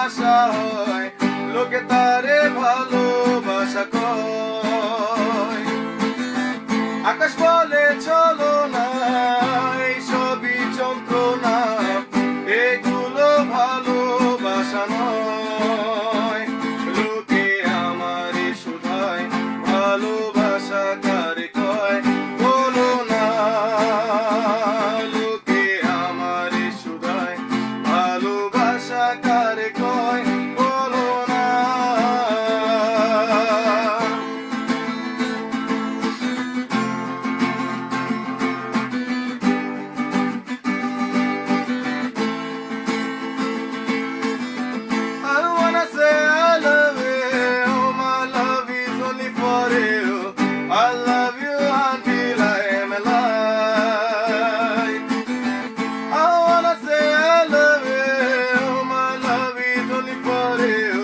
তামাশা হয়, লোকে তারে ভালোবাসা কয়। আকাশ বলে চলো না, এই সবই যন্ত্রণা, এগুলো ভালোবাসা নয়। লোকে আমারে শুধায়, ভালোবাসা কারে কয়, বলো না। লোকে আমারে শুধায়, ভালোবাসা কারে কয়, বলো না। I wanna say I love you, my love is only for you. I love you until I am alive. I wanna say I love you, my love is only for you.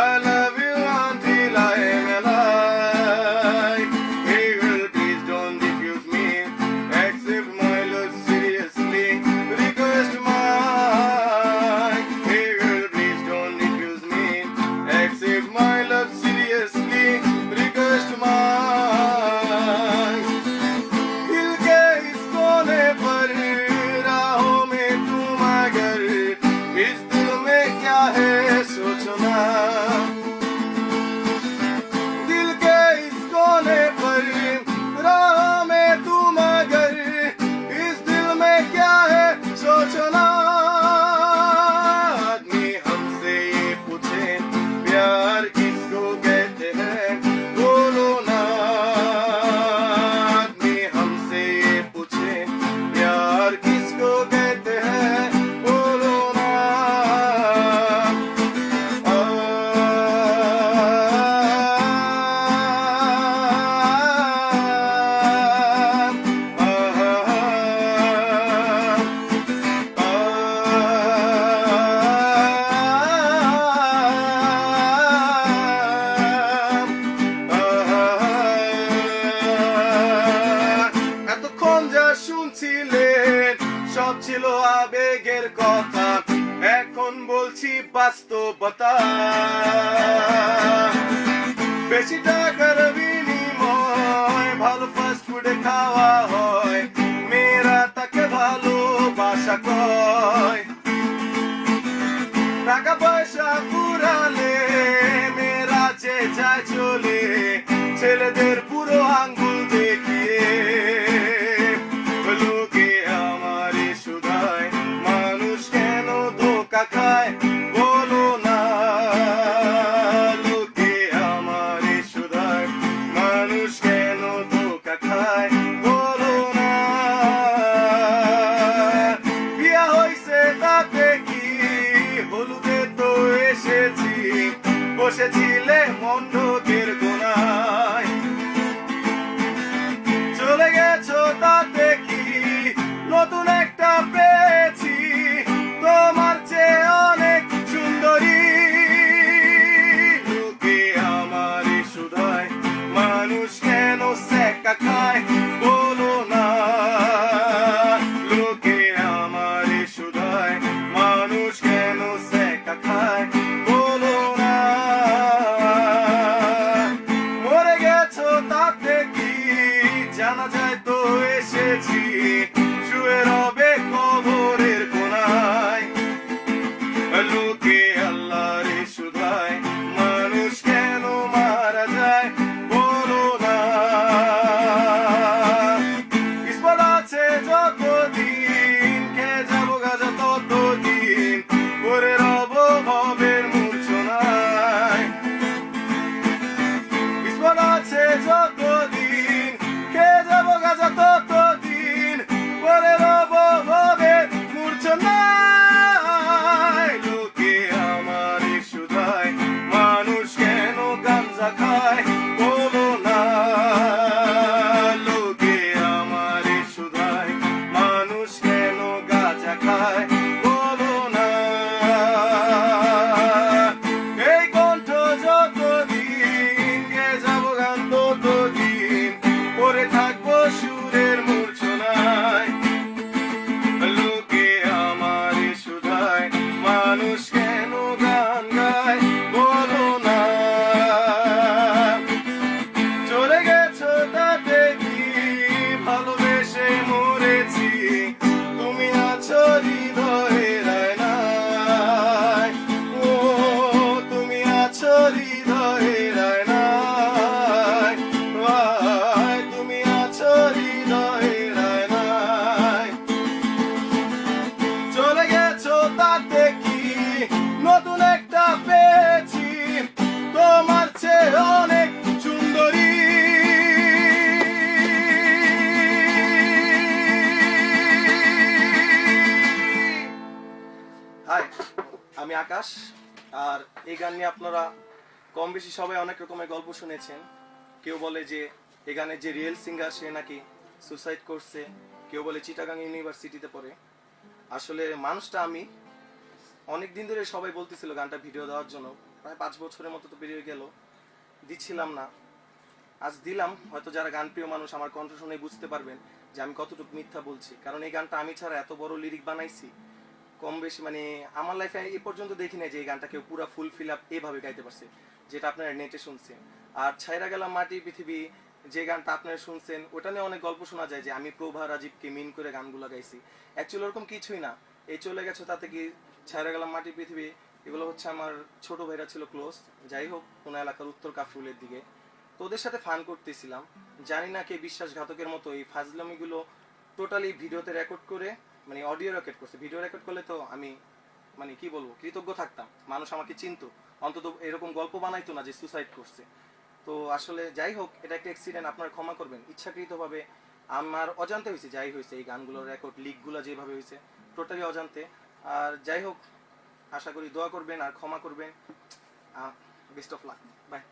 I love you until I am alive. Hey girl, please don't refuse me, accept my love seriously, request mine. Hey girl, please don't refuse me, accept my love seriously, request mine. दिल के इस कोने पर राहों में तुम अगर, इस दिल में क्या है सोचो ना। दिल के इस कोने पर राहों में तुम अगर, इस दिल में क्या है सोचो ना। आदमी हमसे ये पूछे, प्यार किसको कहते हैं, बोलो ना। आदमी हमसे ये पूछे, प्यार किसको कहते हैं, बोलो ना। এতক্ষণ যা শুনছিলেন সব ছিল আবেগের কথা, এখন বলছি বাস্তবতা। বেশি টাকার বিনিময় ভালো ফাস্ট ফুডে খাওয়া হয়, মেয়েরা তাকে ভালোবাসা কয়। টাকা পয়সা ফুরালে মেয়েরা যে যায় চলে, ছেলেদের পুরো আঙ্গুল দেখিয়ে। লোকে আমারে শুধায়, মানুষ কেন ধোকা খায়, বলো না। লোকে আমারে শুধায়, মানুষ কেন ধোকা খায়, বলো না। বিয়া হইছে তাতে কি, হলুদে তো এসেছি, বসেছিলে মণ্ডপের কোনায়। চলে গেছো তাতে কি, নতুন একটা পেয়েছি, তোমার চেয়ে অনেক সুন্দরী। লোকে আমারে শুধায়, মানুষ কেন সেকা খায়, বলো না। লোকে আমারে শুধায়, মানুষ কেন সেকা খায়, বলো না। নিয়ে আপনারা কম বেশি সবাই অনেক রকমের গল্প শুনেছেন। কেউ বলে যে এই গানের যে রিয়েল সিঙ্গার সে নাকি সুসাইড করছে, কেউ বলে চিটাগাং ইউনিভার্সিটিতে পড়ে। আসলে মানুষটা আমি অনেক দিন ধরে সবাই বলতেছিল গানটা ভিডিও দেওয়ার জন্য, প্রায় 5 বছরের মতো তো বেরিয়ে গেল, দিচ্ছিলাম না। আজ দিলাম, হয়তো যারা গান প্রিয় মানুষ আমার কণ্ঠ শুনে বুঝতে পারবেন যে আমি কতটুকু মিথ্যা বলছি। কারণ এই গানটা আমি ছাড়া এত বড় লিরিক বানাইছি কম বেশি, মানে আমার লাইফে এ পর্যন্ত দেখি না যে এই গানটা কেউ পুরো ফুল ফিল আপ এভাবে গাইতে পারছে, যেটা আপনারা নেটে শুনছেন। আর ছাইরা গেলাম মাটি পৃথিবী যে গানটা আপনারা শুনছেন, ওটা নিয়ে অনেক গল্প শোনা যায় যে আমি প্রভা রাজীবকে মিন করে গানগুলো গাইছি। অ্যাকচুয়ালি ওরকম কিছুই না। এই চলে গেছো তাতে কি, ছাইরা গেলাম মাটি পৃথিবী এগুলো হচ্ছে আমার ছোট ভাইরা ছিল ক্লোজ, যাই হোক কোন এলাকার উত্তর কাফরুলের দিকে, তো ওদের সাথে ফান করতেছিলাম। জানি না কে বিশ্বাসঘাতকের মতো এই ফাজলামিগুলো টোটালি ভিডিওতে রেকর্ড করে, মানে অডিও রেকর্ড করছে। ভিডিও রেকর্ড করলে তো আমি মানে কি বলবো, কৃতজ্ঞ থাকতাম, মানুষ আমাকে চিনতো, অন্তত এরকম গল্প বানাইতো না যে সুসাইড করছে। তো আসলে যাই হোক, এটা একটা অ্যাক্সিডেন্ট, আপনারা ক্ষমা করবেন। ইচ্ছাকৃতভাবে আমার অজান্তে হয়েছে, যাই হয়েছে এই গানগুলোর রেকর্ড লিকগুলো যেভাবে হয়েছে টোটালি অজান্তে। আর যাই হোক, আশা করি দোয়া করবেন আর ক্ষমা করবেন। Best of luck, by.